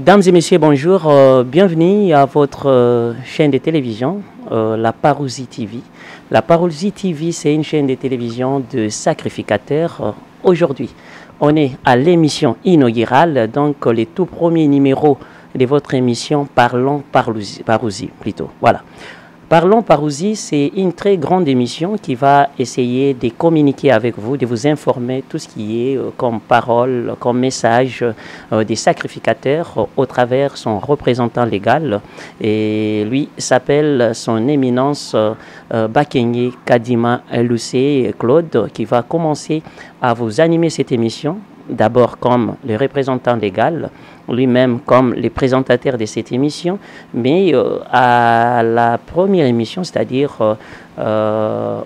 Mesdames et messieurs, bonjour. Bienvenue à votre chaîne de télévision, la Parousie TV. La Parousie TV, c'est une chaîne de télévision de sacrificateurs. Aujourd'hui, on est à l'émission inaugurale, donc les tout premiers numéros de votre émission Parlons Parousie plutôt. Voilà. Parlons Parousie, c'est une très grande émission qui va essayer de communiquer avec vous, de vous informer tout ce qui est comme parole, comme message des sacrificateurs au travers son représentant légal. Et lui s'appelle son éminence Bakenye Kadima Lucé Claude, qui va commencer à vous animer cette émission. D'abord comme le représentant légal, lui-même comme le présentateur de cette émission, mais à la première émission, c'est-à-dire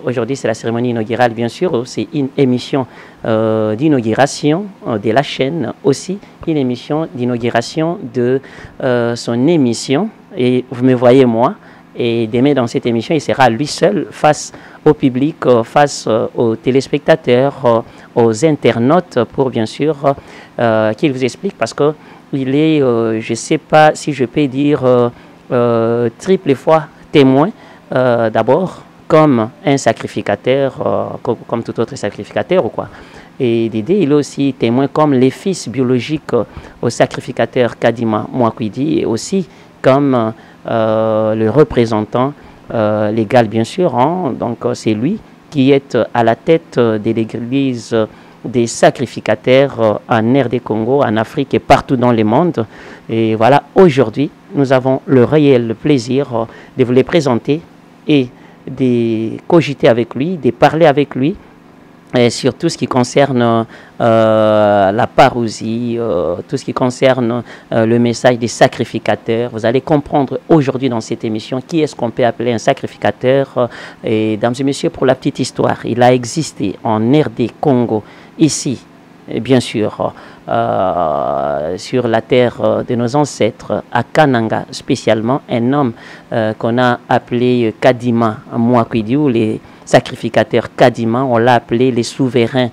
aujourd'hui c'est la cérémonie inaugurale bien sûr, c'est une émission d'inauguration de la chaîne, aussi une émission d'inauguration de son émission, et vous me voyez moi. Et demain, dans cette émission, il sera lui seul face au public, face aux téléspectateurs, aux internautes, pour bien sûr qu'il vous explique, parce qu'il est, je ne sais pas si je peux dire, triple fois témoin, d'abord, comme un sacrificateur, comme tout autre sacrificateur ou quoi. Et Dédé, il est aussi témoin comme les fils biologiques au sacrificateur Kadima Mwakwidi, et aussi comme le représentant légal, bien sûr. Hein. Donc, c'est lui qui est à la tête de l'église des sacrificateurs en RD Congo, en Afrique et partout dans le monde. Et voilà, aujourd'hui, nous avons le réel plaisir de vous les présenter et de cogiter avec lui, de parler avec lui. Et sur tout ce qui concerne la parousie, tout ce qui concerne le message des sacrificateurs. Vous allez comprendre aujourd'hui dans cette émission qui est-ce qu'on peut appeler un sacrificateur. Et mesdames et messieurs, pour la petite histoire, il a existé en RD Congo, ici, bien sûr, sur la terre de nos ancêtres, à Kananga spécialement, un homme qu'on a appelé Kadima Mwakwidi, ou les sacrificateur Kadima, on l'a appelé les souverains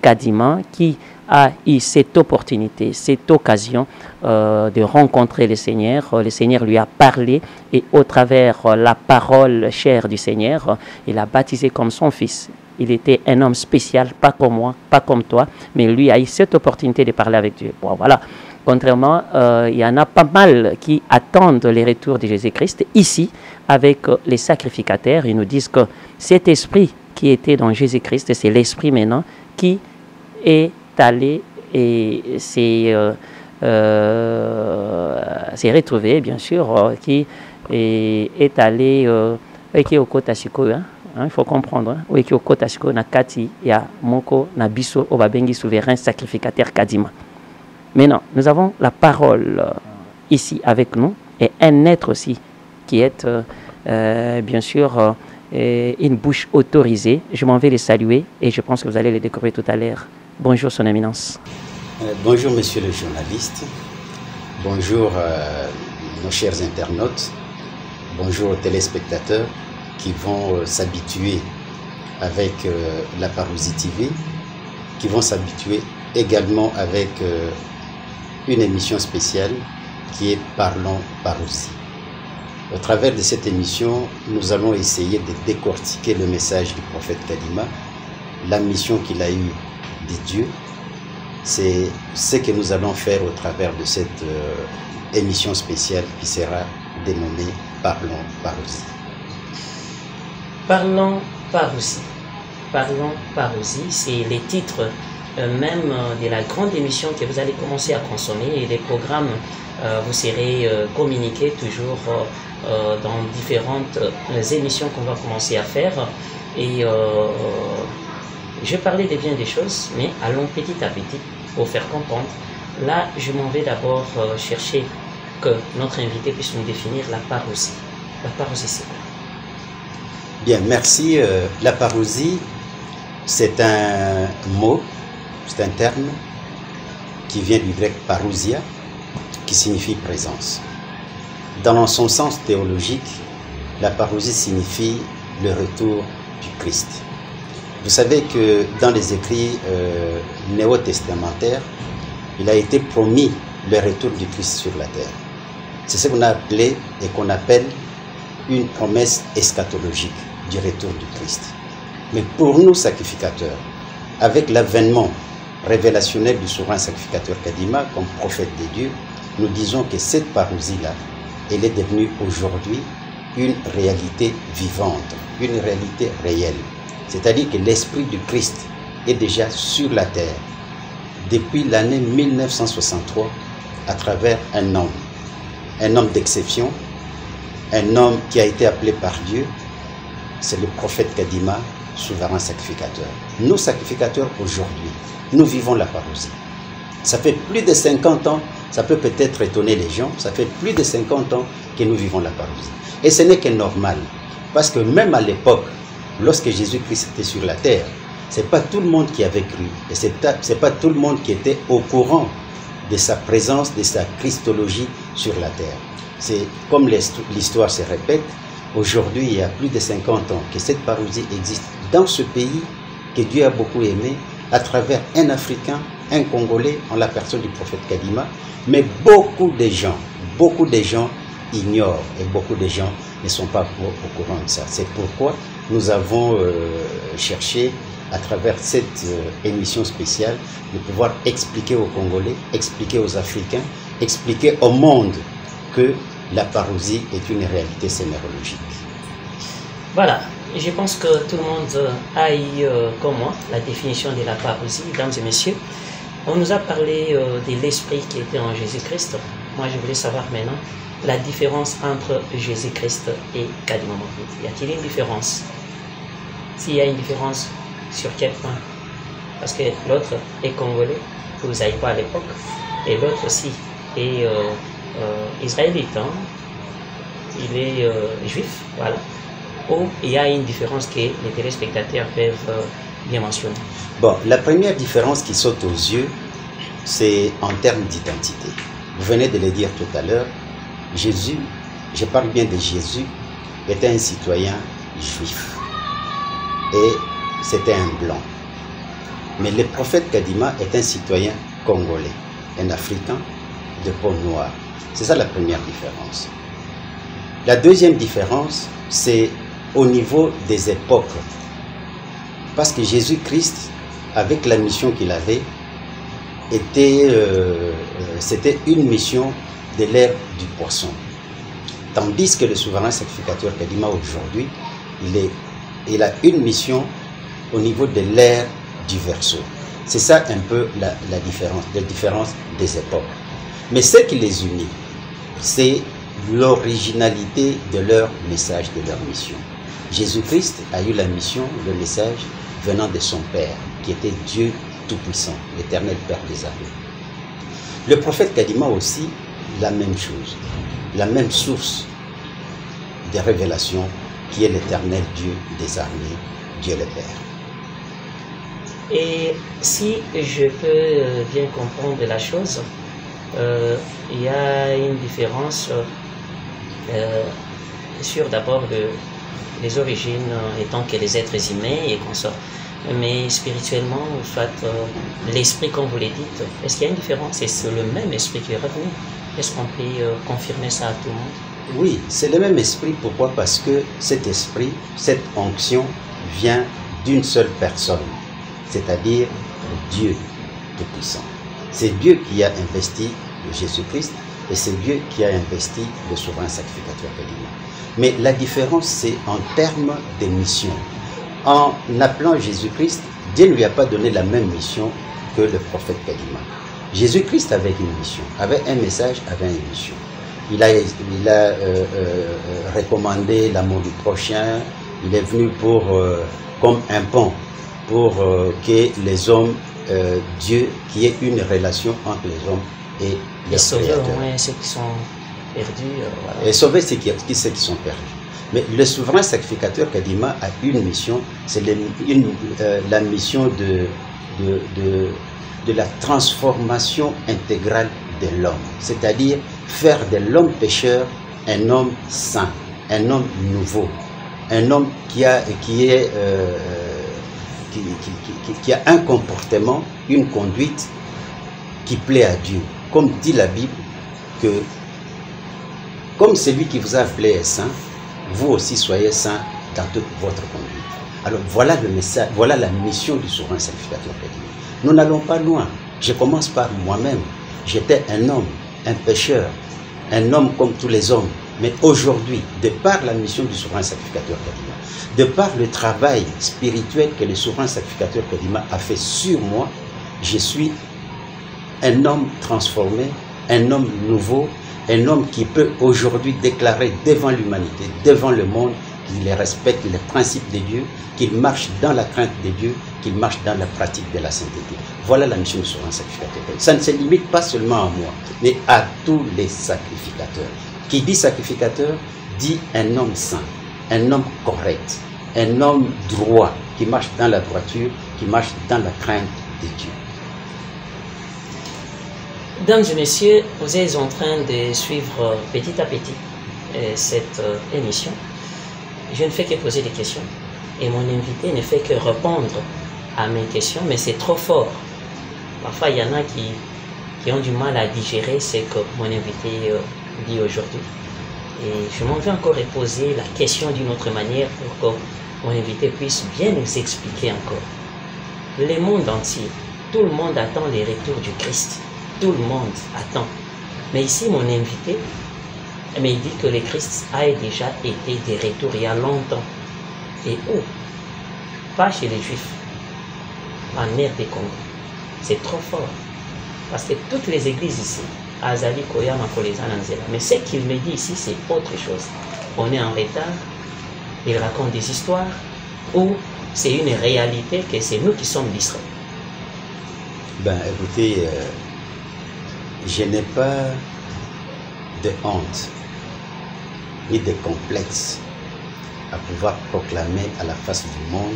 Kadima, qui a eu cette opportunité, cette occasion de rencontrer le Seigneur. Le Seigneur lui a parlé et au travers la parole chère du Seigneur, il a baptisé comme son fils. Il était un homme spécial, pas comme moi, pas comme toi, mais lui a eu cette opportunité de parler avec Dieu. Bon, voilà. Contrairement, il y en a pas mal qui attendent les retours de Jésus-Christ ici avec les sacrificateurs. Ils nous disent que cet esprit qui était dans Jésus-Christ, c'est l'esprit maintenant qui est allé et s'est retrouvé, bien sûr, qui est allé qui est au Kotasiko, il faut comprendre, qui est au Kotasiko, na kati ya moko na biso obabengi souverain sacrificateur Kadima. Maintenant, nous avons la parole ici avec nous et un être aussi qui est bien sûr une bouche autorisée. Je m'en vais les saluer et je pense que vous allez les découvrir tout à l'heure. Bonjour, son éminence. Bonjour, monsieur le journaliste. Bonjour, nos chers internautes. Bonjour aux téléspectateurs qui vont s'habituer avec la Parousie TV, qui vont s'habituer également avec une émission spéciale qui est Parlons Parousie. Au travers de cette émission, nous allons essayer de décortiquer le message du prophète Kadima, la mission qu'il a eue de Dieu. C'est ce que nous allons faire au travers de cette émission spéciale qui sera dénommée Parlons Parousie. Parlons Parousie. Parlons Parousie, c'est les titres même de la grande émission que vous allez commencer à consommer, et les programmes vous serez communiqués toujours dans différentes émissions qu'on va commencer à faire. Et je parlais de bien des choses, mais allons petit à petit pour faire comprendre là, je m'en vais d'abord chercher que notre invité puisse nous définir la parousie. La parousie, c'est quoi? Bien, merci. La parousie, c'est un mot, c'est un terme qui vient du grec parousia, qui signifie présence. Dans son sens théologique, la parousie signifie le retour du Christ. Vous savez que dans les écrits néo-testamentaires, il a été promis le retour du Christ sur la terre. C'est ce qu'on a appelé et qu'on appelle une promesse eschatologique du retour du Christ. Mais pour nous sacrificateurs, avec l'avènement révélationnel du souverain sacrificateur Kadima comme prophète des dieux, nous disons que cette parousie-là, elle est devenue aujourd'hui une réalité vivante, une réalité réelle. C'est-à-dire que l'Esprit du Christ est déjà sur la terre depuis l'année 1963 à travers un homme d'exception, un homme qui a été appelé par Dieu, c'est le prophète Kadima, souverain sacrificateur. Nous sacrificateurs aujourd'hui, nous vivons la parousie. Ça fait plus de 50 ans, ça peut peut-être étonner les gens, ça fait plus de 50 ans que nous vivons la parousie. Et ce n'est que normal, parce que même à l'époque, lorsque Jésus-Christ était sur la terre, ce n'est pas tout le monde qui avait cru, et ce n'est pas tout le monde qui était au courant de sa présence, de sa christologie sur la terre. C'est comme l'histoire se répète, aujourd'hui, il y a plus de 50 ans que cette parousie existe dans ce pays que Dieu a beaucoup aimé, à travers un Africain, un Congolais, en la personne du prophète Kadima, mais beaucoup de gens ignorent et beaucoup de gens ne sont pas au courant de ça. C'est pourquoi nous avons cherché, à travers cette émission spéciale, de pouvoir expliquer aux Congolais, expliquer aux Africains, expliquer au monde que la parousie est une réalité sémérologique. Voilà, je pense que tout le monde a eu, comme moi, la définition de la parousie. Mesdames et messieurs, on nous a parlé de l'esprit qui était en Jésus-Christ. Moi, je voulais savoir maintenant la différence entre Jésus-Christ et Kadima Mohamed. Y a-t-il une différence? S'il y a une différence, sur quel point? Parce que l'autre est congolais, vous n'avez pas à l'époque, et l'autre aussi est israélite, hein? Il est juif, voilà. Ou il y a une différence que les téléspectateurs peuvent bien mentionner? Bon, la première différence qui saute aux yeux, c'est en termes d'identité. Vous venez de le dire tout à l'heure, Jésus, je parle bien de Jésus, était un citoyen juif. Et c'était un blanc. Mais le prophète Kadima est un citoyen congolais, un Africain de peau noire. C'est ça la première différence. La deuxième différence, c'est au niveau des époques. Parce que Jésus-Christ, avec la mission qu'il avait, c'était une mission de l'ère du poisson. Tandis que le souverain sacrificateur Kadima aujourd'hui, il a une mission au niveau de l'ère du Verseau. C'est ça un peu la différence des époques. Mais ce qui les unit, c'est l'originalité de leur message, de leur mission. Jésus-Christ a eu la mission, le message venant de son Père, qui était Dieu Tout-Puissant, l'Éternel Père des armées. Le prophète Kadima aussi, la même chose, la même source de révélation qui est l'Éternel Dieu des armées, Dieu le Père. Et si je peux bien comprendre la chose, il y a une différence sur d'abord les origines étant que les êtres humains et consorts. Mais spirituellement, soit l'esprit comme vous le dites, est-ce qu'il y a une différence? Est-ce le même esprit qui est revenu? Est-ce qu'on peut confirmer ça à tout le monde? Oui, c'est le même esprit. Pourquoi? Parce que cet esprit, cette onction vient d'une seule personne, c'est-à-dire Dieu Tout-Puissant. C'est Dieu qui a investi Jésus-Christ et c'est Dieu qui a investi le souverain sacrificateur Kadima. Mais la différence, c'est en termes de mission. En appelant Jésus-Christ, Dieu ne lui a pas donné la même mission que le prophète Kadima. Jésus-Christ avait une mission, avait un message, avait une mission. Il a recommandé l'amour du prochain, il est venu comme un pont pour que les hommes Dieu, qui est une relation entre les hommes et Les sauveurs, Créateur. ouais, ceux qui sont perdus. Voilà. Et sauver ceux qui sont perdus. Mais le souverain sacrificateur Kadima a une mission, c'est la mission de la transformation intégrale de l'homme. C'est-à-dire faire de l'homme pécheur un homme saint, un homme nouveau, un homme qui a un comportement, une conduite qui plaît à Dieu. Comme dit la Bible, que comme celui qui vous a appelé est saint, vous aussi soyez saints dans toute votre conduite. Alors voilà le message, voilà la mission du souverain sacrificateur Kadima. Nous n'allons pas loin. Je commence par moi-même. J'étais un homme, un pécheur, un homme comme tous les hommes. Mais aujourd'hui, de par la mission du souverain sacrificateur Kadima, de par le travail spirituel que le souverain sacrificateur Kadima a fait sur moi, je suis un homme transformé, un homme nouveau, un homme qui peut aujourd'hui déclarer devant l'humanité, devant le monde, qu'il respecte les principes de Dieu, qu'il marche dans la crainte de Dieu, qu'il marche dans la pratique de la sainteté. Voilà la mission du souverain sacrificateur. Ça ne se limite pas seulement à moi, mais à tous les sacrificateurs. Qui dit sacrificateur, dit un homme saint, un homme correct, un homme droit, qui marche dans la droiture, qui marche dans la crainte de Dieu. Mesdames et messieurs, vous êtes en train de suivre petit à petit cette émission. Je ne fais que poser des questions et mon invité ne fait que répondre à mes questions, mais c'est trop fort. Parfois, il y en a qui ont du mal à digérer ce que mon invité dit aujourd'hui. Et je m'en vais encore poser la question d'une autre manière pour que mon invité puisse bien nous expliquer encore. Le monde entier, tout le monde attend les retours du Christ. Tout le monde attend. Mais ici, mon invité me dit que le Christ a déjà été de retour il y a longtemps. Et où? Pas chez les Juifs, en RD Congo. C'est trop fort. Parce que toutes les églises ici, Azali, Koyama, Koleza, Nanzela. Mais ce qu'il me dit ici, c'est autre chose. On est en retard, il raconte des histoires, ou c'est une réalité que c'est nous qui sommes distraits. Ben écoutez, je n'ai pas de honte ni de complexe à pouvoir proclamer à la face du monde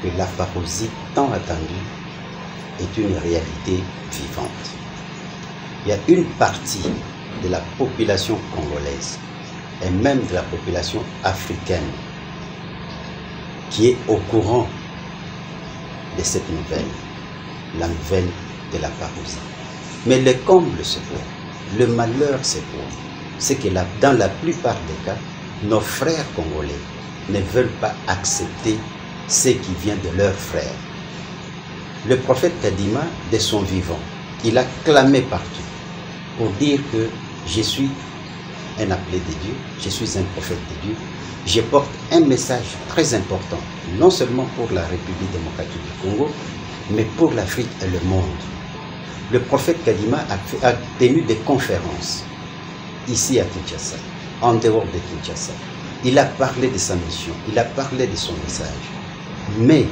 que la parousie tant attendue est une réalité vivante. Il y a une partie de la population congolaise et même de la population africaine qui est au courant de cette nouvelle, la nouvelle de la parousie. Mais le comble c'est quoi? Le malheur c'est quoi? C'est que dans la plupart des cas, nos frères congolais ne veulent pas accepter ce qui vient de leurs frères. Le prophète Kadima, de son vivant, il a clamé partout pour dire que je suis un appelé de Dieu, je suis un prophète de Dieu, je porte un message très important, non seulement pour la République démocratique du Congo, mais pour l'Afrique et le monde. Le prophète Kadima a tenu des conférences ici à Kinshasa, en dehors de Kinshasa. Il a parlé de sa mission, il a parlé de son message. Mais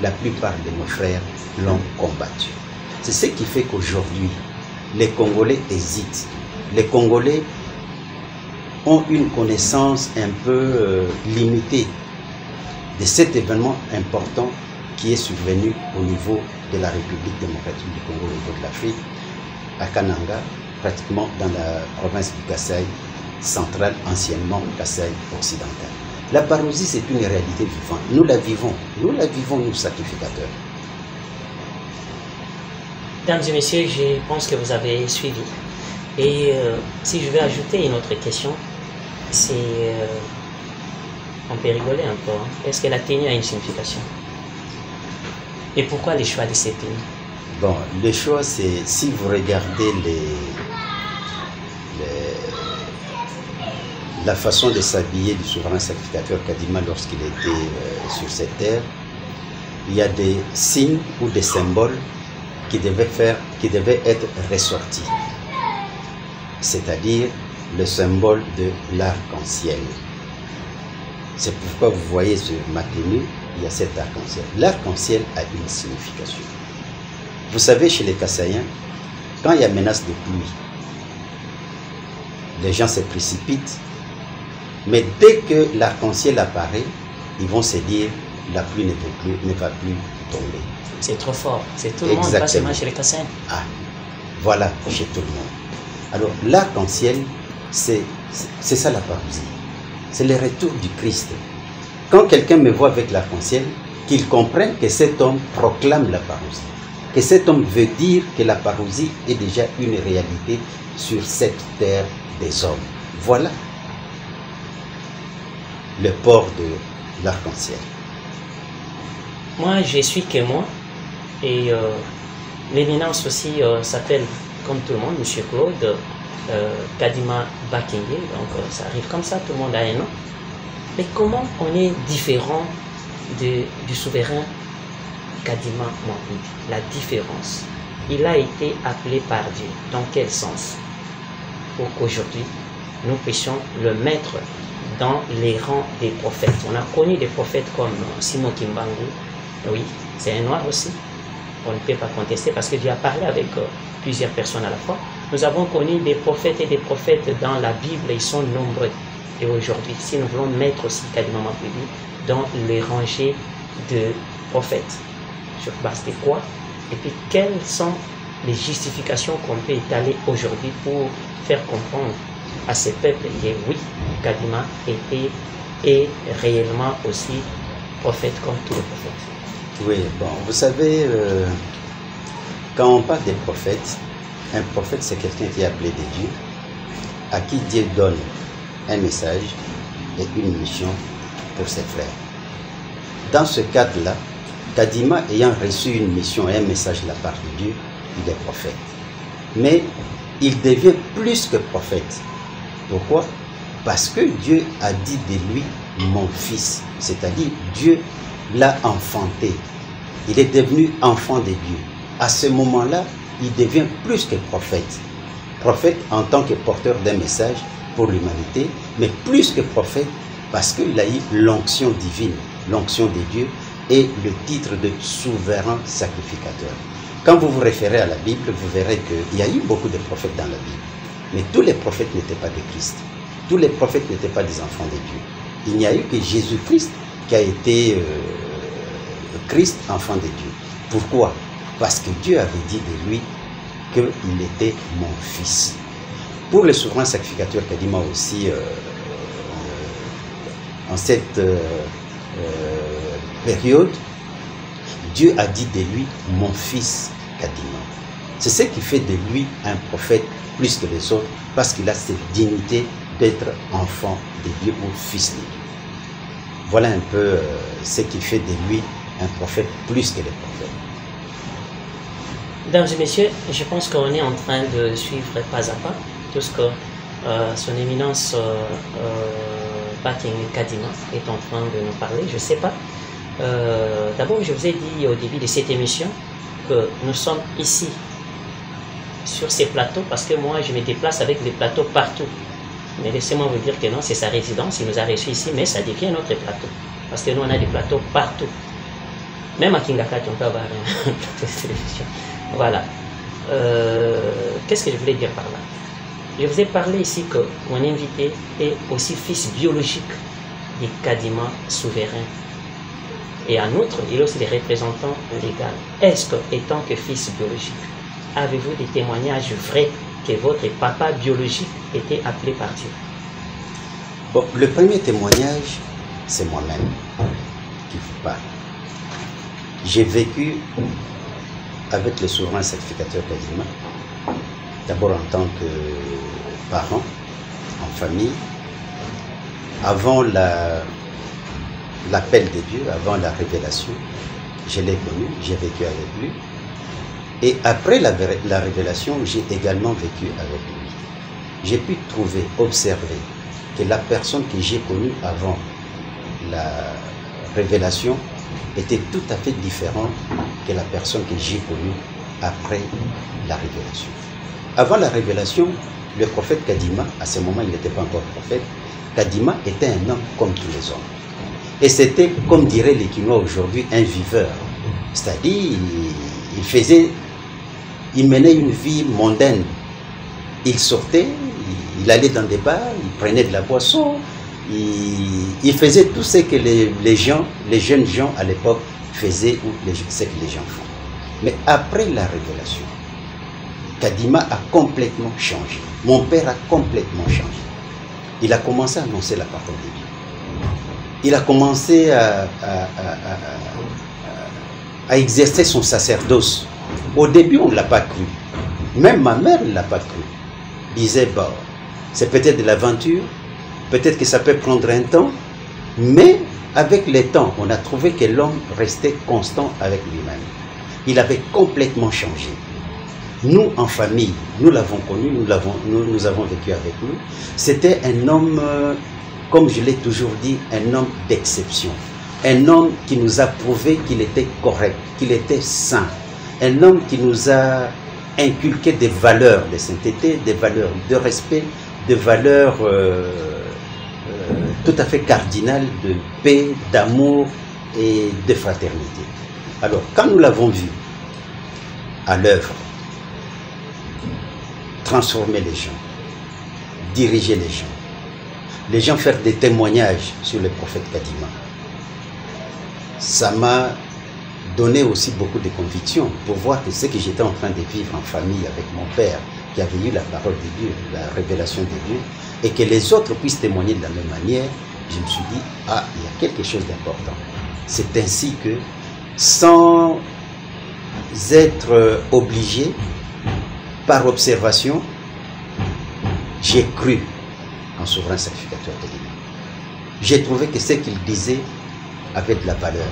la plupart de nos frères l'ont combattu. C'est ce qui fait qu'aujourd'hui, les Congolais hésitent. Les Congolais ont une connaissance un peu limitée de cet événement important qui est survenu au niveau de la République démocratique du Congo, au niveau de l'Afrique, à Kananga, pratiquement dans la province du Kasaï central, anciennement Kasaï occidental. La parousie, c'est une réalité vivante. Nous la vivons, nous sacrificateurs. Mesdames et messieurs, je pense que vous avez suivi. Et si je vais ajouter une autre question, c'est... on peut rigoler un peu. Hein? Est-ce que la tenue a une signification? Et pourquoi le choix de cette tenue? Bon, le choix, c'est... Si vous regardez la façon de s'habiller du souverain sacrificateur Kadima lorsqu'il était sur cette terre, il y a des signes ou des symboles qui devaient être ressortis. C'est-à-dire le symbole de l'arc-en-ciel. C'est pourquoi vous voyez sur ma tenue, il y a cet arc-en-ciel. L'arc-en-ciel a une signification. Vous savez, chez les Kassaïens, quand il y a menace de pluie, les gens se précipitent, mais dès que l'arc-en-ciel apparaît, ils vont se dire la pluie ne va plus tomber. C'est trop fort. C'est tout le monde, pas seulement chez les Kassaïens. Ah, voilà, chez tout le monde. Alors, l'arc-en-ciel, c'est ça la parousie. C'est le retour du Christ. Quand quelqu'un me voit avec l'arc-en-ciel, qu'il comprenne que cet homme proclame la parousie. Que cet homme veut dire que la parousie est déjà une réalité sur cette terre des hommes. Voilà le port de l'arc-en-ciel. Moi, je suis témoin et l'éminence aussi s'appelle, comme tout le monde, M. Claude Kadima Bakenge. Donc ça arrive comme ça, tout le monde a un nom. Mais comment on est différent du souverain Kadima Mohamed? La différence. Il a été appelé par Dieu. Dans quel sens? Pour qu'aujourd'hui, nous puissions le mettre dans les rangs des prophètes. On a connu des prophètes comme Simon Kimbangu. Oui, c'est un noir aussi. On ne peut pas contester parce que Dieu a parlé avec plusieurs personnes à la fois. Nous avons connu des prophètes et des prophètes dans la Bible, ils sont nombreux. Et aujourd'hui, si nous voulons mettre aussi Kadima Mohamed dans les rangées de prophètes, sur base de quoi? Et puis, quelles sont les justifications qu'on peut étaler aujourd'hui pour faire comprendre à ces peuples que oui, Kadima était et réellement aussi prophète comme tous les prophètes. Oui, bon, vous savez, quand on parle des prophètes, un prophète c'est quelqu'un qui est appelé de Dieu, à qui Dieu donne un message et une mission pour ses frères. Dans ce cadre-là, Kadima ayant reçu une mission et un message de la part de Dieu, il est prophète. Mais il devient plus que prophète. Pourquoi? Parce que Dieu a dit de lui mon fils, c'est-à-dire Dieu l'a enfanté. Il est devenu enfant de Dieu. À ce moment-là, il devient plus que prophète. Prophète en tant que porteur d'un message pour l'humanité, mais plus que prophète parce qu'il a eu l'onction divine, l'onction de Dieu et le titre de souverain sacrificateur. Quand vous vous référez à la Bible, vous verrez qu'il y a eu beaucoup de prophètes dans la Bible. Mais tous les prophètes n'étaient pas de Christ. Tous les prophètes n'étaient pas des enfants de Dieu. Il n'y a eu que Jésus-Christ qui a été Christ, enfant de Dieu. Pourquoi? Parce que Dieu avait dit de lui qu'il était mon fils. Pour le souverain sacrificateur Kadima aussi, en cette période, Dieu a dit de lui mon fils Kadima. C'est ce qui fait de lui un prophète plus que les autres, parce qu'il a cette dignité d'être enfant de Dieu ou fils de Dieu. Voilà un peu ce qui fait de lui un prophète plus que les prophètes. Mesdames et messieurs, je pense qu'on est en train de suivre pas à pas tout ce que son éminence Bakenge Kadima est en train de nous parler. Je ne sais pas. D'abord, je vous ai dit au début de cette émission que nous sommes ici sur ces plateaux parce que moi, je me déplace avec des plateaux partout. Mais laissez-moi vous dire que non, c'est sa résidence, il nous a reçus ici, mais ça devient notre plateau. Parce que nous, on a des plateaux partout. Même à Kingakati, on peut avoir un plateau de télévision. Voilà. Qu'est-ce que je voulais dire par là? Je vous ai parlé ici que mon invité est aussi fils biologique du Kadima souverain. Et en outre, il est aussi le représentant légal. Est-ce que, étant que fils biologique, avez-vous des témoignages vrais que votre papa biologique était appelé par Dieu? Bon, le premier témoignage, c'est moi-même qui vous parle. J'ai vécu avec le souverain sacrificateur Kadima, d'abord en tant que parent, en famille, avant l'appel de Dieu, avant la révélation. Je l'ai connu, j'ai vécu avec lui. Et après la révélation, j'ai également vécu avec lui. J'ai pu trouver, observer que la personne que j'ai connue avant la révélation était tout à fait différente que la personne que j'ai connue après la révélation. Avant la révélation, le prophète Kadima, à ce moment il n'était pas encore prophète, Kadima était un homme comme tous les hommes. Et c'était, comme dirait les Quinois aujourd'hui, un viveur. C'est-à-dire, il faisait il menait une vie mondaine. Il sortait, il allait dans des bars, il prenait de la boisson, il faisait tout ce que les jeunes gens à l'époque faisaient ou ce que les gens font. Mais après la révélation, Kadima a complètement changé. Mon père a complètement changé. Il a commencé à annoncer la parole de Dieu. Il a commencé à exercer son sacerdoce. Au début, on ne l'a pas cru. Même ma mère ne l'a pas cru. Il disait, bon, c'est peut-être de l'aventure, peut-être que ça peut prendre un temps, mais avec le temps, on a trouvé que l'homme restait constant avec lui-même. Il avait complètement changé. Nous, en famille, nous l'avons connu, nous avons vécu avec lui. C'était un homme, comme je l'ai toujours dit, un homme d'exception. Un homme qui nous a prouvé qu'il était correct, qu'il était saint. Un homme qui nous a inculqué des valeurs de sainteté, des valeurs de respect, des valeurs tout à fait cardinales de paix, d'amour et de fraternité. Alors, quand nous l'avons vu à l'œuvre, transformer les gens, diriger les gens faire des témoignages sur le prophète Kadima, ça m'a donné aussi beaucoup de conviction pour voir que ce que j'étais en train de vivre en famille avec mon père, qui avait eu la parole de Dieu, la révélation de Dieu, et que les autres puissent témoigner de la même manière, je me suis dit, ah, il y a quelque chose d'important. C'est ainsi que, sans être obligé, par observation, j'ai cru en souverain sacrificateur Kadima. J'ai trouvé que ce qu'il disait avait de la valeur.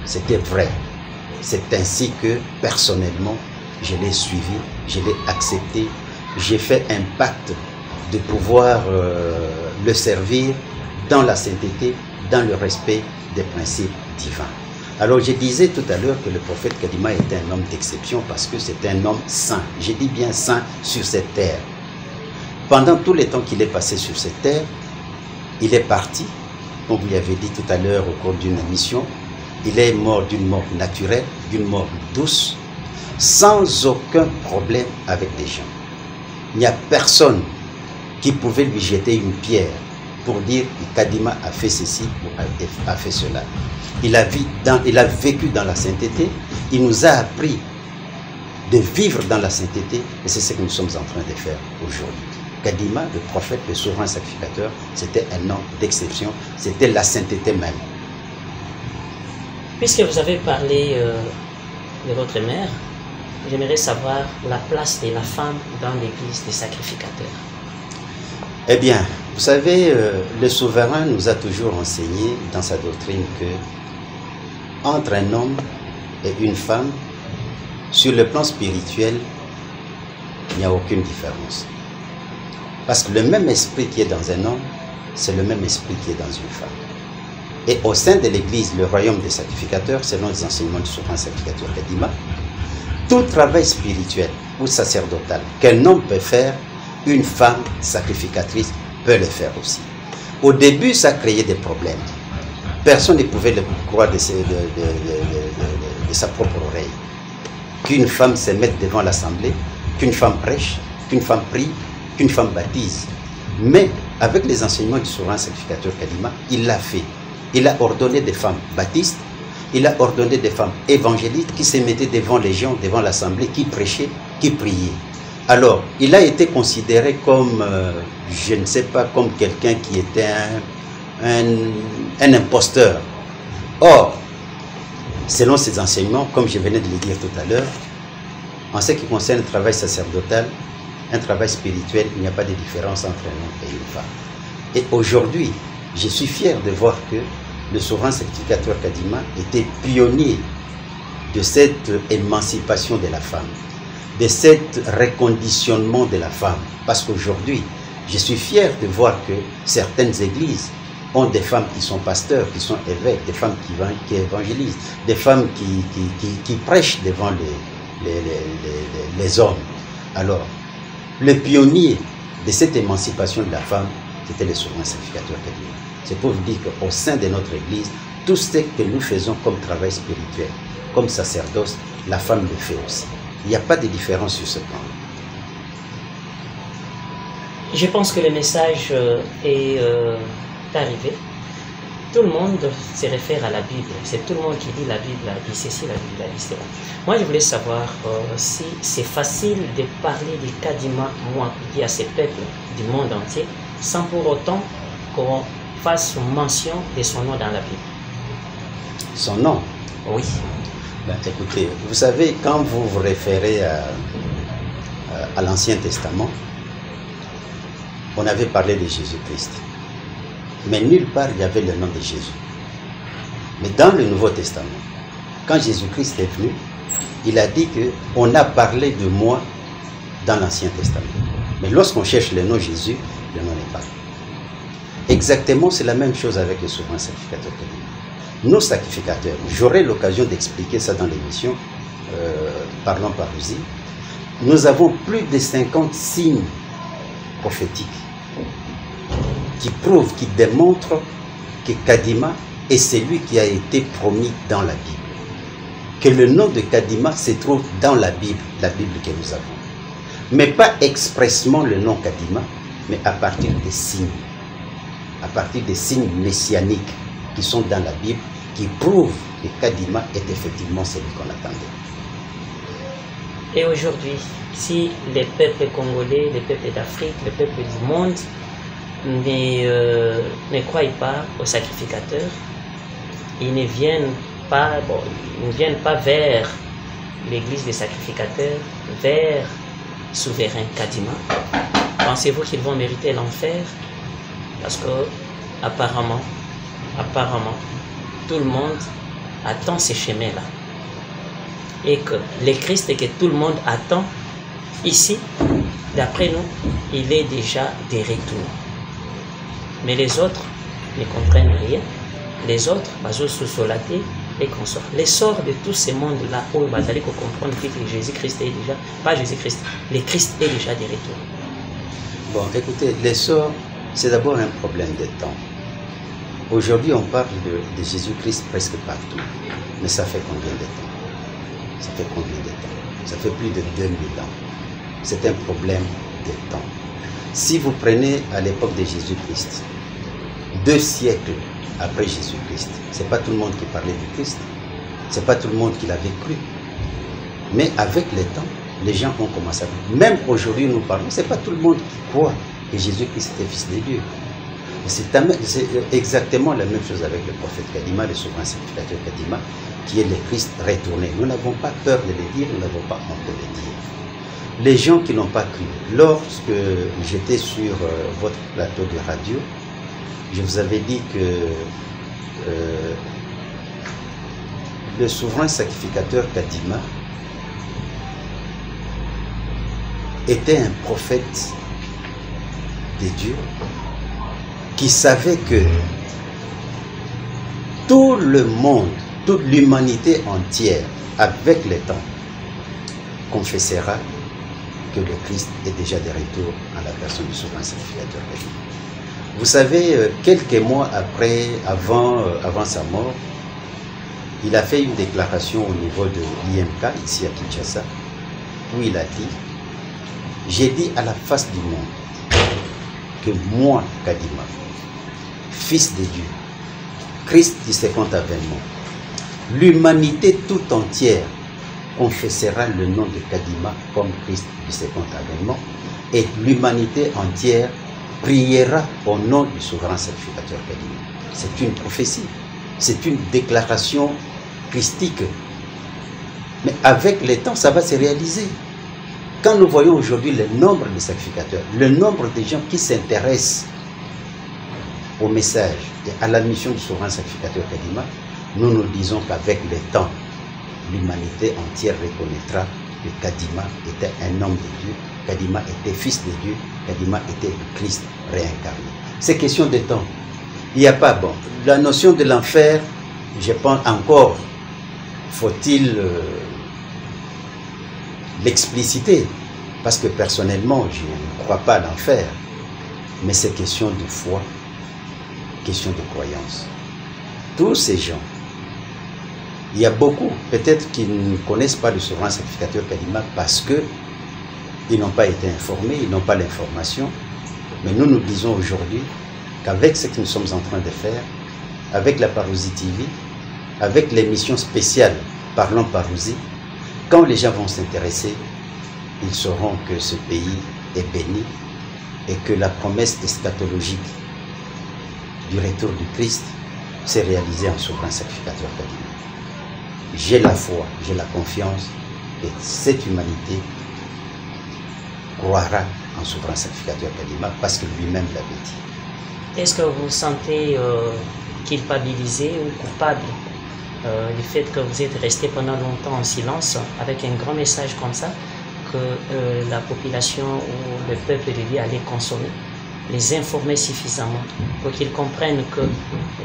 C'était vrai. C'est ainsi que, personnellement, je l'ai suivi, je l'ai accepté. J'ai fait un pacte de pouvoir le servir dans la sainteté, dans le respect des principes divins. Alors je disais tout à l'heure que le prophète Kadima était un homme d'exception parce que c'était un homme saint. Je dis bien saint sur cette terre. Pendant tout le temps qu'il est passé sur cette terre, il est parti, comme vous l'avez dit tout à l'heure au cours d'une émission, il est mort d'une mort naturelle, d'une mort douce, sans aucun problème avec les gens. Il n'y a personne qui pouvait lui jeter une pierre pour dire que Kadima a fait ceci ou a fait cela. Il a vécu dans la sainteté, il nous a appris de vivre dans la sainteté, et c'est ce que nous sommes en train de faire aujourd'hui. Kadima, le prophète, le souverain sacrificateur, c'était un homme d'exception, c'était la sainteté même. Puisque vous avez parlé de votre mère, j'aimerais savoir la place de la femme dans l'église des sacrificateurs. Eh bien, vous savez, le souverain nous a toujours enseigné dans sa doctrine que entre un homme et une femme, sur le plan spirituel, il n'y a aucune différence. Parce que le même esprit qui est dans un homme, c'est le même esprit qui est dans une femme. Et au sein de l'église, le royaume des sacrificateurs, selon les enseignements du souverain sacrificateur Kadima, tout travail spirituel ou sacerdotal qu'un homme peut faire, une femme sacrificatrice peut le faire aussi. Au début, ça créait des problèmes. Personne ne pouvait le croire de sa propre oreille. Qu'une femme se mette devant l'assemblée, qu'une femme prêche, qu'une femme prie, qu'une femme baptise. Mais avec les enseignements du souverain sacrificateur Kadima, il l'a fait. Il a ordonné des femmes baptistes, il a ordonné des femmes évangélistes qui se mettaient devant les gens, devant l'assemblée, qui prêchaient, qui priaient. Alors, il a été considéré comme, je ne sais pas, comme quelqu'un qui était un imposteur. Or, selon ces enseignements, comme je venais de le dire tout à l'heure, en ce qui concerne le travail sacerdotal, un travail spirituel, il n'y a pas de différence entre un homme et une femme. Et aujourd'hui, je suis fier de voir que le souverain sacrificateur Kadima était pionnier de cette émancipation de la femme, de cet reconditionnement de la femme. Parce qu'aujourd'hui, je suis fier de voir que certaines églises ont des femmes qui sont pasteurs, qui sont évêques, des femmes qui évangélisent, des femmes qui prêchent devant les hommes. Alors, le pionnier de cette émancipation de la femme, c'était le souverain sacrificateur Kadima. C'est pour vous dire qu'au sein de notre église, tout ce que nous faisons comme travail spirituel, comme sacerdoce, la femme le fait aussi. Il n'y a pas de différence sur ce plan. Je pense que le message est arrivé. Tout le monde se réfère à la Bible. C'est tout le monde qui dit la Bible a dit ceci, la Bible a dit cela. Moi, je voulais savoir si c'est facile de parler de Kadima Mouakoudi à ces peuples du monde entier sans pour autant qu'on fasse mention de son nom dans la Bible. Son nom? Oui. Ben, écoutez, vous savez, quand vous vous référez à l'Ancien Testament, on avait parlé de Jésus-Christ. Mais nulle part il y avait le nom de Jésus. Mais dans le Nouveau Testament, quand Jésus-Christ est venu, il a dit qu'on a parlé de moi dans l'Ancien Testament. Mais lorsqu'on cherche le nom Jésus, le nom n'est pas. Exactement, c'est la même chose avec le souverain sacrificateur. Nos sacrificateurs, j'aurai l'occasion d'expliquer ça dans l'émission Parlons Parousie, nous avons plus de 50 signes prophétiques qui prouvent, qui démontrent que Kadima est celui qui a été promis dans la Bible. Que le nom de Kadima se trouve dans la Bible que nous avons. Mais pas expressement le nom Kadima, mais à partir des signes. À partir des signes messianiques qui sont dans la Bible, qui prouvent que Kadima est effectivement celui qu'on attendait. Et aujourd'hui, si les peuples congolais, les peuples d'Afrique, les peuples du monde ne croient pas aux sacrificateurs, ils ne viennent pas vers l'église des sacrificateurs, vers souverain Kadima. Pensez-vous qu'ils vont mériter l'enfer? Parce que apparemment, tout le monde attend ces chemins-là. Et que le Christ que tout le monde attend, ici, d'après nous, il est déjà de retour. Mais les autres ne comprennent rien. Les autres, sous-solatés et consorts. L'essor de tous ces mondes-là, où vous allez comprendre que Jésus-Christ est déjà, pas Jésus-Christ, le Christ est déjà de retour. Bon, écoutez, l'essor, c'est d'abord un problème de temps. Aujourd'hui, on parle de Jésus-Christ presque partout. Mais ça fait combien de temps? Ça fait combien de temps? Ça fait plus de 2000 ans. C'est un problème de temps. Si vous prenez à l'époque de Jésus-Christ, 2 siècles après Jésus-Christ, c'est pas tout le monde qui parlait du Christ, c'est pas tout le monde qui l'avait cru. Mais avec le temps, les gens ont commencé à croire. Même aujourd'hui, nous parlons, c'est pas tout le monde qui croit que Jésus-Christ était fils de Dieu. C'est exactement la même chose avec le prophète Kadima, le souverain sacrificateur Kadima, qui est le Christ retourné. Nous n'avons pas peur de le dire, nous n'avons pas honte de le dire. Les gens qui n'ont pas cru, lorsque j'étais sur votre plateau de radio, je vous avais dit que le souverain sacrificateur Kadima était un prophète de Dieu qui savait que tout le monde, toute l'humanité entière, avec le temps, confessera que le Christ est déjà de retour à la personne du souverain sacrificateur. Vous savez, quelques mois avant sa mort, il a fait une déclaration au niveau de l'IMK, ici à Kinshasa, où il a dit « J'ai dit à la face du monde que moi, Kadima, fils de Dieu, Christ du second avènement, l'humanité tout entière confessera le nom de Kadima comme Christ du second avènement et l'humanité entière priera au nom du souverain sacrificateur Kadima. » C'est une prophétie, c'est une déclaration christique. Mais avec le temps, ça va se réaliser. Quand nous voyons aujourd'hui le nombre de sacrificateurs, le nombre de gens qui s'intéressent au message et à la mission du souverain sacrificateur Kadima, nous nous disons qu'avec le temps, l'humanité entière reconnaîtra que Kadima était un homme de Dieu, Kadima était fils de Dieu, Kadima était le Christ réincarné. C'est question de temps. Il n'y a pas, bon, la notion de l'enfer, je pense encore, faut-il l'expliciter, parce que personnellement, je ne crois pas à l'enfer, mais c'est question de foi, question de croyance. Tous ces gens Il y a beaucoup, peut-être, qui ne connaissent pas le souverain sacrificateur Kadima parce qu'ils n'ont pas été informés, ils n'ont pas l'information. Mais nous disons aujourd'hui qu'avec ce que nous sommes en train de faire, avec la Parousie TV, avec l'émission spéciale Parlons Parousie, quand les gens vont s'intéresser, ils sauront que ce pays est béni et que la promesse eschatologique du retour du Christ s'est réalisée en souverain sacrificateur Kadima. J'ai la foi, j'ai la confiance et cette humanité croira en souverain sacrificateur Kadima parce que lui-même l'avait dit. Est-ce que vous vous sentez culpabilisé ou coupable du fait que vous êtes resté pendant longtemps en silence avec un grand message comme ça que la population ou le peuple de Dieu allait consommer, les informer suffisamment pour qu'ils comprennent que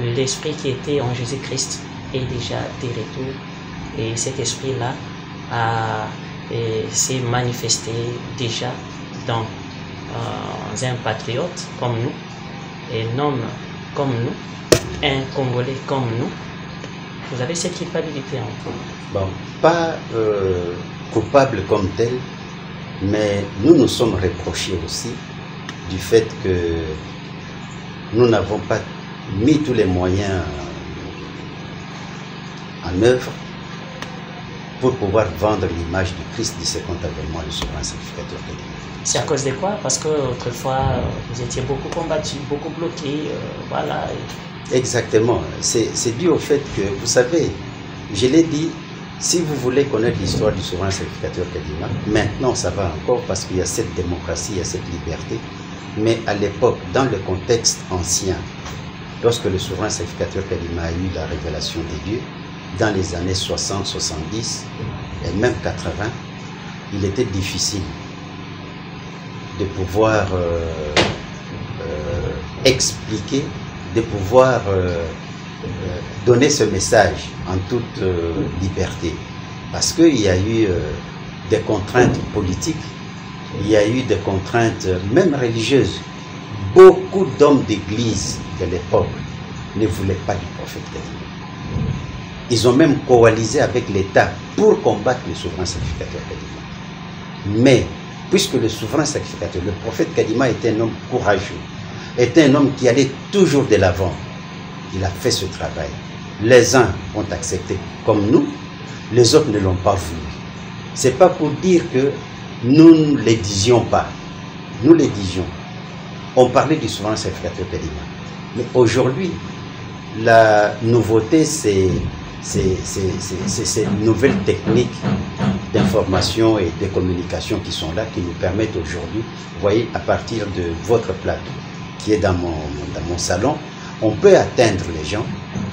l'esprit qui était en Jésus-Christ est déjà de retour et cet esprit-là s'est manifesté déjà dans un patriote comme nous, un homme comme nous, un Congolais comme nous. Vous avez cette culpabilité en vous? Bon, pas coupable comme tel, mais nous nous sommes reprochés aussi du fait que nous n'avons pas mis tous les moyens en œuvre pour pouvoir vendre l'image du Christ du second avènement, le souverain sacrificateur Kadima. C'est à cause de quoi? Parce que autrefois vous étiez beaucoup combattu, beaucoup bloqué, voilà. Exactement. C'est dû au fait que, vous savez, je l'ai dit, si vous voulez connaître l'histoire du souverain sacrificateur Kadima, maintenant ça va encore parce qu'il y a cette démocratie, il y a cette liberté. Mais à l'époque, dans le contexte ancien, lorsque le souverain sacrificateur Kadima a eu la révélation des dieux, dans les années 60, 70 et même 80, il était difficile de pouvoir expliquer, de pouvoir donner ce message en toute liberté. Parce qu'il y a eu des contraintes politiques, il y a eu des contraintes même religieuses. Beaucoup d'hommes d'église de l'époque ne voulaient pas du prophète Kadima. Ils ont même coalisé avec l'État pour combattre le souverain sacrificateur Kadima. Mais, puisque le souverain sacrificateur, le prophète Kadima était un homme courageux, était un homme qui allait toujours de l'avant, il a fait ce travail. Les uns ont accepté comme nous, les autres ne l'ont pas voulu. Ce n'est pas pour dire que nous ne les disions pas. Nous les disions. On parlait du souverain sacrificateur Kadima. Mais aujourd'hui, la nouveauté, c'est ces nouvelles techniques d'information et de communication qui sont là, qui nous permettent aujourd'hui, vous voyez, à partir de votre plateau, qui est dans mon salon, on peut atteindre les gens,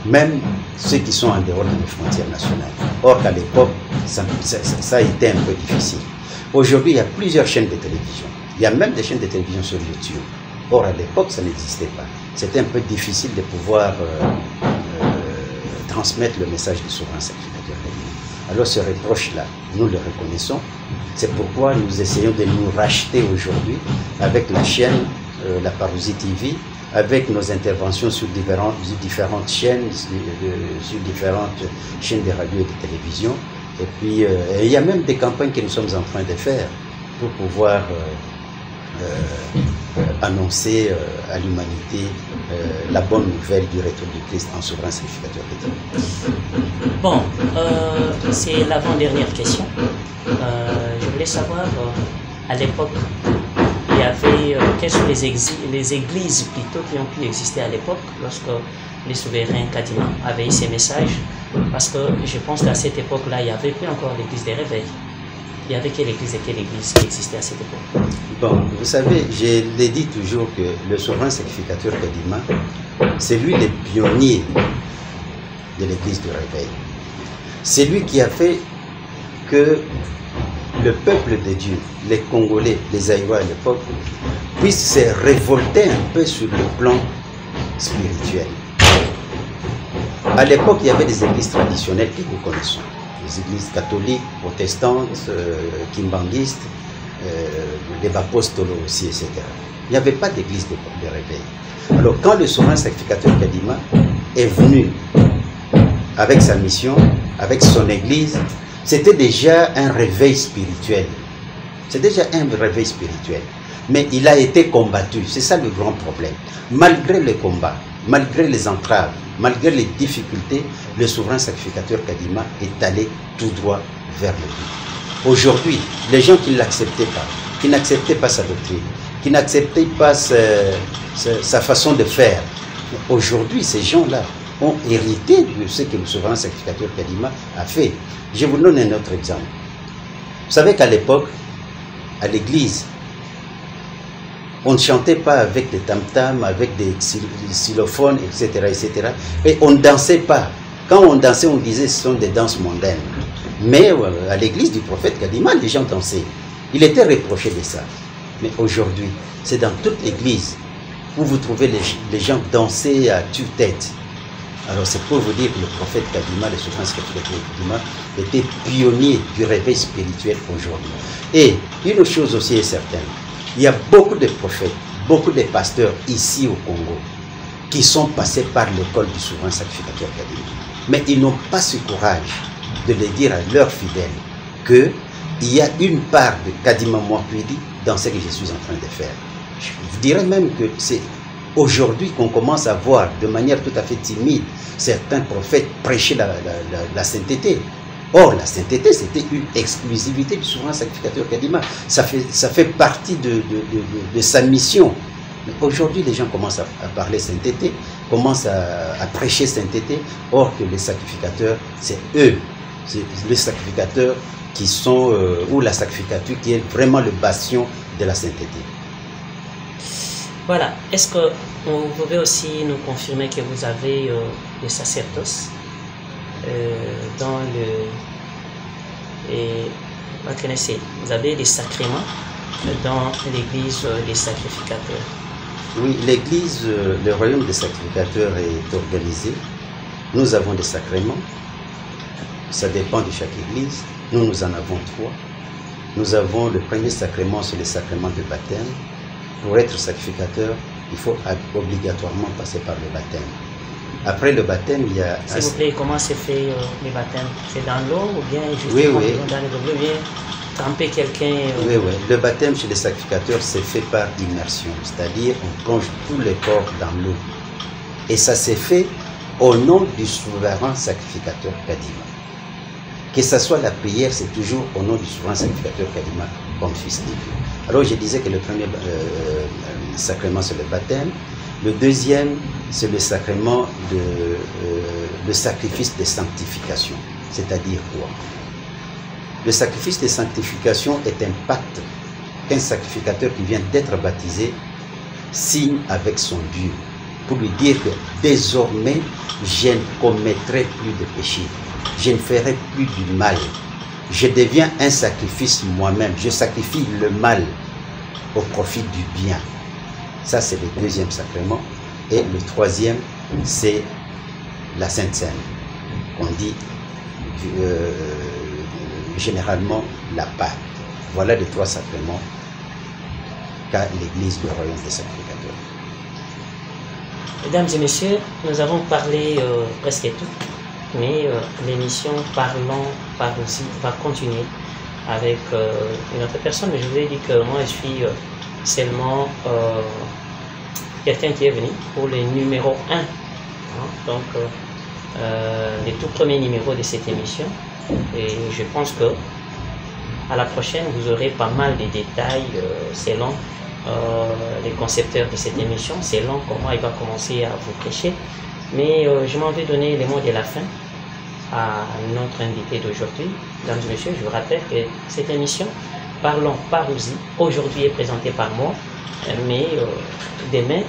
même ceux qui sont en dehors des frontières nationales. Or qu'à l'époque, ça a été un peu difficile. Aujourd'hui, il y a plusieurs chaînes de télévision. Il y a même des chaînes de télévision sur YouTube. Or, à l'époque, ça n'existait pas. C'était un peu difficile de pouvoir transmettre le message du souverain sacrificateur. Alors ce reproche-là, nous le reconnaissons. C'est pourquoi nous essayons de nous racheter aujourd'hui avec la chaîne, la Parousie TV, avec nos interventions sur différentes chaînes, sur différentes chaînes de radio et de télévision. Et puis, il y a même des campagnes que nous sommes en train de faire pour pouvoir annoncer à l'humanité la bonne nouvelle du retour du Christ en souverain sacrificateur. Bon, c'est l'avant-dernière question. Je voulais savoir, à l'époque, il y avait, quelles sont les églises plutôt qui ont pu exister à l'époque lorsque les souverains Kadima avaient eu ces messages? Parce que je pense qu'à cette époque-là, il n'y avait plus encore l'église des réveils. Il y avait quelle église et quelle église qui existait à cette époque? Bon, vous savez, je l'ai dit toujours que le souverain sacrificateur Kadima, c'est lui le pionnier de l'église du réveil. C'est lui qui a fait que le peuple de Dieu, les Congolais, les Aïwa à l'époque, puissent se révolter un peu sur le plan spirituel. À l'époque, il y avait des églises traditionnelles que nous connaissons. Les églises catholiques, protestantes, kimbanguistes, les Bapostolos aussi, etc. Il n'y avait pas d'église de réveil. Alors, quand le souverain sacrificateur Kadima est venu avec sa mission, avec son église, c'était déjà un réveil spirituel. C'est déjà un réveil spirituel. Mais il a été combattu. C'est ça le grand problème. Malgré les combats, malgré les entraves, malgré les difficultés, le souverain sacrificateur Kadima est allé tout droit vers le but. Aujourd'hui, les gens qui ne l'acceptaient pas, qui n'acceptaient pas sa doctrine, qui n'acceptaient pas sa façon de faire, aujourd'hui, ces gens-là ont hérité de ce que le souverain sacrificateur Kadima a fait. Je vous donne un autre exemple. Vous savez qu'à l'époque, à l'église, on ne chantait pas avec des tam-tams, avec des xylophones, etc., etc. Et on ne dansait pas. Quand on dansait, on disait que ce sont des danses mondaines. Mais à l'église du prophète Kadima, les gens dansaient. Il était reproché de ça. Mais aujourd'hui, c'est dans toute l'église où vous trouvez les gens danser à tue-tête. Alors c'est pour vous dire que le prophète Kadima, le souverain sacrificateur Kadima, était pionnier du réveil spirituel aujourd'hui. Et une chose aussi est certaine, il y a beaucoup de prophètes, beaucoup de pasteurs ici au Congo qui sont passés par l'école du souverain sacrificateur Kadima. Mais ils n'ont pas ce courage de le dire à leurs fidèles qu'il y a une part de Kadima Mwakwidi dans ce que je suis en train de faire. Je vous dirais même que c'est aujourd'hui qu'on commence à voir de manière tout à fait timide certains prophètes prêcher la sainteté. Or, la sainteté, c'était une exclusivité du souverain sacrificateur Kadima. Ça fait partie de sa mission. Mais aujourd'hui, les gens commencent à parler sainteté, commencent à prêcher sainteté, or que les sacrificateurs, c'est eux, c'est les sacrificateurs qui sont, ou la sacrificature qui est vraiment le bastion de la sainteté. Voilà. Est-ce que vous pouvez aussi nous confirmer que vous avez le sacerdoce dans vous avez des sacrements dans l'église des sacrificateurs? Oui, l'église, le royaume des sacrificateurs est organisé. Nous avons des sacrements. Ça dépend de chaque église. Nous en avons 3. Nous avons le premier sacrement, c'est le sacrement de baptême. Pour être sacrificateur, il faut obligatoirement passer par le baptême. Après le baptême, il y a... S'il vous plaît, comment se fait le baptême? C'est dans l'eau ou bien juste oui. Dans l'eau, ou bien tremper quelqu'un Oui. Le baptême chez les sacrificateurs, c'est fait par immersion. C'est-à-dire, on plonge tout le corps dans l'eau. Et ça s'est fait au nom du souverain sacrificateur Kadima. Que ce soit la prière, c'est toujours au nom du souverain sacrificateur Kadima comme fils de Dieu. Alors je disais que le premier sacrement, c'est le baptême. Le deuxième, c'est le sacrement le sacrifice de sanctification. C'est-à-dire quoi? Le sacrifice de sanctification est un pacte qu'un sacrificateur qui vient d'être baptisé signe avec son Dieu pour lui dire que désormais, je ne commettrai plus de péché. Je ne ferai plus du mal. Je deviens un sacrifice moi-même. Je sacrifie le mal au profit du bien. Ça, c'est le deuxième sacrement. Et le troisième, c'est la Sainte Seine. On dit généralement la Pâque. Voilà les 3 sacrements qu'a l'Église du royaume des sacrificateurs. Mesdames et messieurs, nous avons parlé presque tout, mais l'émission Parlons Parousie va continuer avec une autre personne. Mais je vous ai dit que moi, je suis seulement quelqu'un qui est venu pour le numéro 1. Hein, donc, les tout premiers numéros de cette émission. Et je pense que à la prochaine, vous aurez pas mal de détails selon les concepteurs de cette émission, selon comment il va commencer à vous prêcher. Mais je m'en vais donner les mots de la fin à notre invité d'aujourd'hui. Mesdames et messieurs, je vous rappelle que cette émission, Parlons Parousie, aujourd'hui est présentée par moi, mais demain,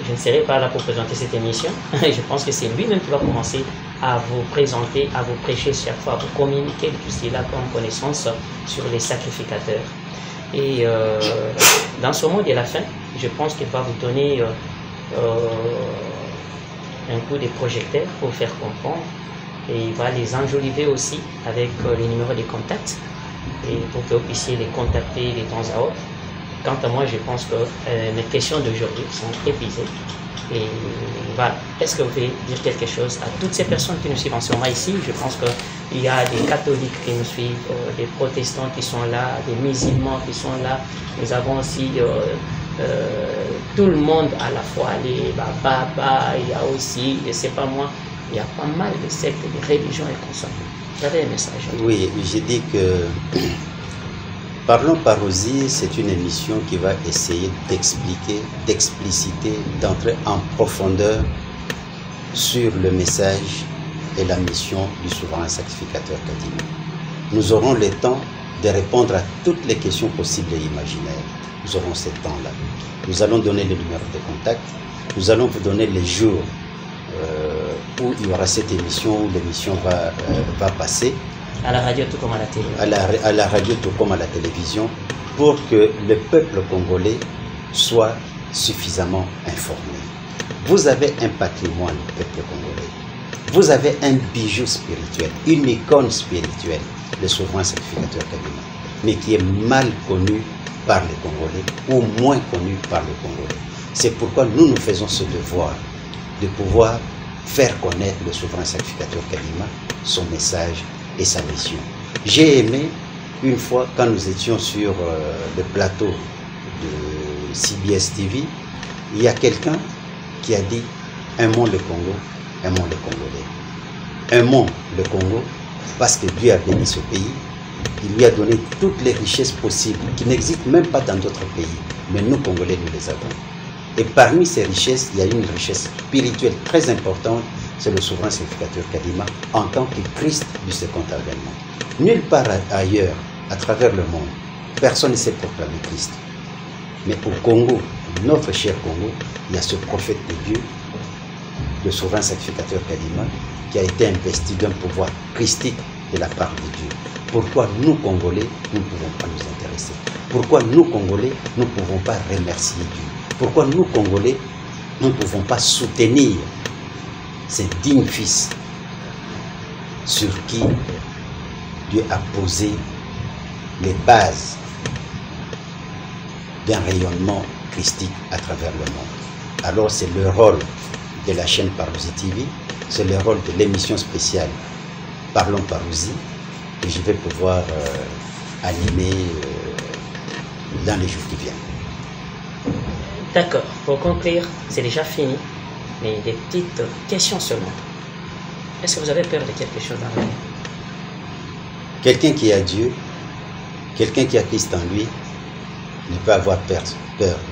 je ne serai pas là pour présenter cette émission. Je pense que c'est lui-même qui va commencer à vous présenter, à vous prêcher chaque fois, à vous communiquer tout cela comme connaissance sur les sacrificateurs. Et dans ce mot de la fin, je pense qu'il va vous donner un coup de projecteur pour faire comprendre. Et il va les enjoliver aussi avec les numéros de contact et pour que vous puissiez les contacter de temps à autre. Quant à moi, je pense que mes questions d'aujourd'hui sont épuisées. Et voilà, est-ce que vous pouvez dire quelque chose à toutes ces personnes qui nous suivent en ce moment ici? Je pense qu'il y a des catholiques qui nous suivent, des protestants qui sont là, des musulmans qui sont là. Nous avons aussi tout le monde à la fois, les babas, il y a aussi, je ne sais pas moi, il y a pas mal de sectes, de religions et consorts. Vous avez un message? Oui, j'ai dit que Parlons Parousie, c'est une émission qui va essayer d'expliquer, d'expliciter, d'entrer en profondeur sur le message et la mission du souverain sacrificateur Kadima. Nous aurons le temps de répondre à toutes les questions possibles et imaginaires. Nous aurons ce temps-là. Nous allons donner les numéros de contact. Nous allons vous donner les jours où il y aura cette émission, où l'émission va passer. À la radio tout comme à la télé. À la radio tout comme à la télévision, pour que le peuple congolais soit suffisamment informé. Vous avez un patrimoine, peuple congolais. Vous avez un bijou spirituel, une icône spirituelle, le souverain sacrificateur Kadima, mais qui est mal connu par les Congolais ou moins connu par les Congolais. C'est pourquoi nous faisons ce devoir de pouvoir faire connaître le souverain sacrificateur Kadima, son message et sa mission. J'ai aimé une fois quand nous étions sur le plateau de CBS TV, il y a quelqu'un qui a dit aimons le Congo, aimons les Congolais. Aimons le Congo parce que Dieu a béni ce pays, il lui a donné toutes les richesses possibles qui n'existent même pas dans d'autres pays, mais nous Congolais nous les avons. Et parmi ces richesses, il y a une richesse spirituelle très importante, c'est le souverain sacrificateur Kadima en tant que Christ du second avènement. Nulle part ailleurs, à travers le monde, personne ne sait proclamer Christ. Mais au Congo, notre cher Congo, il y a ce prophète de Dieu, le souverain sacrificateur Kadima, qui a été investi d'un pouvoir christique de la part de Dieu. Pourquoi nous, Congolais, nous ne pouvons pas nous intéresser? Pourquoi nous, Congolais, nous ne pouvons pas remercier Dieu? Pourquoi nous, Congolais, nous ne pouvons pas soutenir ces dignes fils sur qui Dieu a posé les bases d'un rayonnement christique à travers le monde? Alors c'est le rôle de la chaîne Parousie TV, c'est le rôle de l'émission spéciale Parlons Parousie que je vais pouvoir animer dans les jours qui viennent. D'accord, pour conclure, c'est déjà fini, mais des petites questions seulement. Est-ce que vous avez peur de quelque chose dans la vie? Quelqu'un qui a Dieu, quelqu'un qui a Christ en lui, ne peut avoir peur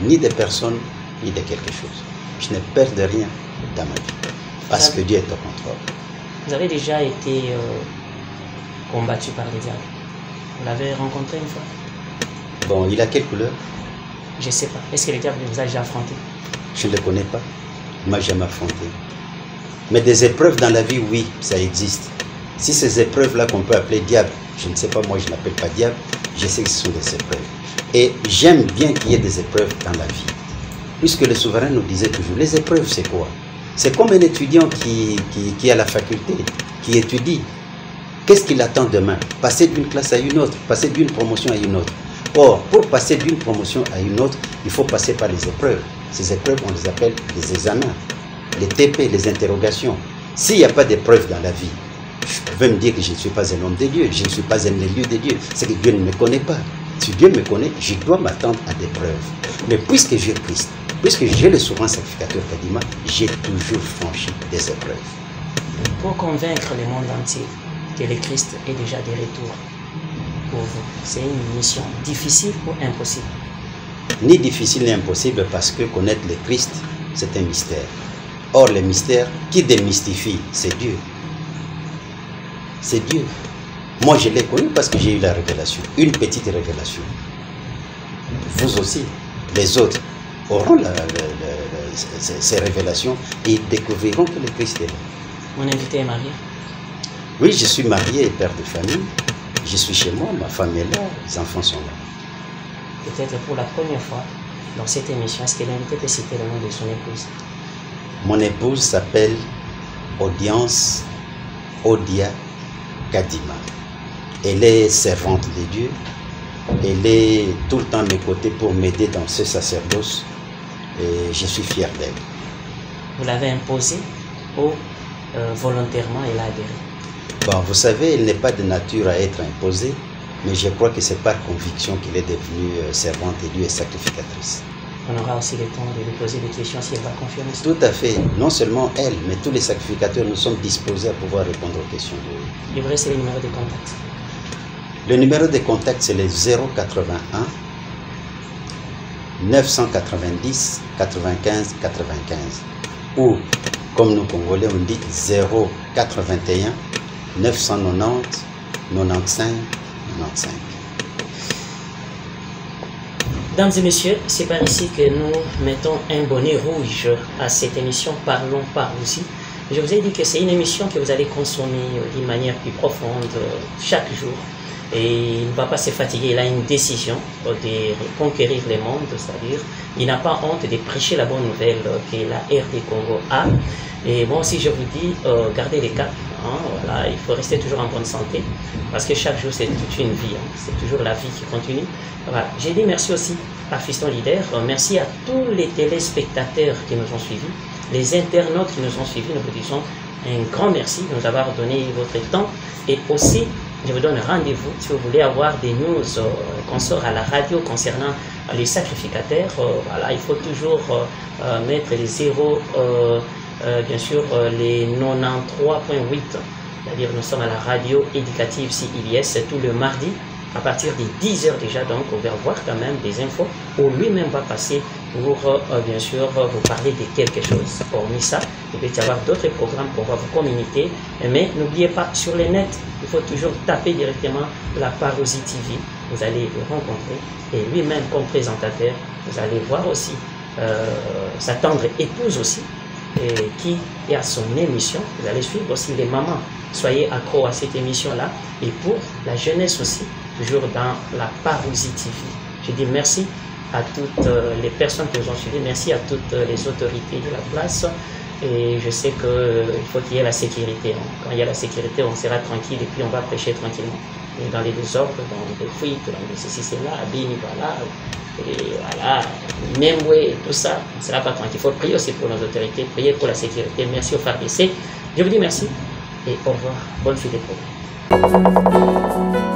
ni de personne, ni de quelque chose. Je n'ai peur de rien dans ma vie, parce que Dieu est au contrôle. Vous avez déjà été combattu par les diables? Vous l'avez rencontré une fois? Bon, il a quelle couleur? Je ne sais pas. Est-ce que le diable vous a déjà affronté? Je ne le connais pas. Il ne m'a jamais affronté. Mais des épreuves dans la vie, oui, ça existe. Si ces épreuves-là qu'on peut appeler diable, je ne sais pas, moi je n'appelle pas diable, je sais que ce sont des épreuves. Et j'aime bien qu'il y ait des épreuves dans la vie. Puisque le souverain nous disait toujours, les épreuves c'est quoi? C'est comme un étudiant qui est à la faculté, qui étudie. Qu'est-ce qu'il attend demain? Passer d'une classe à une autre, passer d'une promotion à une autre. Or, pour passer d'une promotion à une autre, il faut passer par les épreuves. Ces épreuves, on les appelle les examens, les TP, les interrogations. S'il n'y a pas d'épreuve dans la vie, je peux me dire que je ne suis pas un homme de Dieu, je ne suis pas un élu de Dieu. C'est que Dieu ne me connaît pas. Si Dieu me connaît, je dois m'attendre à des preuves. Mais puisque j'ai Christ, puisque j'ai le souverain sacrificateur Kadima, j'ai toujours franchi des épreuves. Pour convaincre le monde entier que le Christ est déjà de retour pour vous, c'est une mission difficile ou impossible? Ni difficile ni impossible, parce que connaître le Christ, c'est un mystère. Or, le mystère, qui démystifie, c'est Dieu. C'est Dieu. Moi, je l'ai connu parce que j'ai eu la révélation, une petite révélation. Vous aussi, les autres, auront ces révélations et découvriront que le Christ est là. Mon invité est marié? Oui, je suis marié et père de famille. Je suis chez moi, ma femme est là, les enfants sont là. Peut-être pour la première fois dans cette émission, est-ce que l'invité peut citer le nom de son épouse? Mon épouse s'appelle Audience Odia Kadima. Elle est servante de Dieu. Elle est tout le temps à mes côtés pour m'aider dans ce sacerdoce. Et je suis fier d'elle. vous l'avez imposé ou volontairement elle a adhéré? Bon, vous savez, il n'est pas de nature à être imposé, mais je crois que c'est par conviction qu'il est devenu servante élue et sacrificatrice. On aura aussi le temps de lui poser des questions si elle va confirmer ça. Tout à fait. Non seulement elle, mais tous les sacrificateurs, nous sommes disposés à pouvoir répondre aux questions de lui. Il vous reste le numéro de contact. Le numéro de contact, c'est le 081 990 95 95. Ou, comme nous Congolais, on dit 081 990 95 95. Mesdames et messieurs, c'est par ici que nous mettons un bonnet rouge à cette émission Parlons Parousie. Je vous ai dit que c'est une émission que vous allez consommer d'une manière plus profonde chaque jour. Et il ne va pas se fatiguer, il a une décision de conquérir le monde, c'est-à-dire il n'a pas honte de prêcher la bonne nouvelle que la RD Congo a. Et moi aussi je vous dis, gardez les cap, hein, voilà, il faut rester toujours en bonne santé, parce que chaque jour c'est toute une vie, hein, c'est toujours la vie qui continue. Voilà. J'ai dit merci aussi à Fiston Leader, merci à tous les téléspectateurs qui nous ont suivis, les internautes qui nous ont suivis, nous vous disons un grand merci de nous avoir donné votre temps, et aussi je vous donne rendez-vous si vous voulez avoir des news qu'on sort à la radio concernant les sacrificateurs. Voilà, il faut toujours mettre les zéros, bien sûr les 93.8, c'est-à-dire nous sommes à la radio éducative CIBS tout le mardi à partir des 10h déjà, donc on va voir quand même des infos où lui-même va passer pour bien sûr vous parler de quelque chose. Hormis ça, il peut y avoir d'autres programmes qu'on va vous communiquer, mais n'oubliez pas, sur le net, il faut toujours taper directement la Parousie TV, vous allez le rencontrer, et lui-même comme présentateur, vous allez voir aussi sa tendre épouse aussi, qui est à son émission, vous allez suivre aussi les mamans, soyez accro à cette émission-là, et pour la jeunesse aussi, toujours dans la Parousie TV. Je dis merci à toutes les personnes qui nous ont suivis, merci à toutes les autorités de la place, et je sais qu'il faut qu'il y ait la sécurité. Quand il y a la sécurité, on sera tranquille et puis on va prêcher tranquillement. Et dans les désordres, dans les fuites, dans les ceci, c'est là, Bini, voilà, et voilà, même ouais, tout ça, on ne sera pas tranquille. Il faut prier aussi pour nos autorités, prier pour la sécurité. Merci aux FARDC. Je vous dis merci et au revoir. Bonne suite des programmes.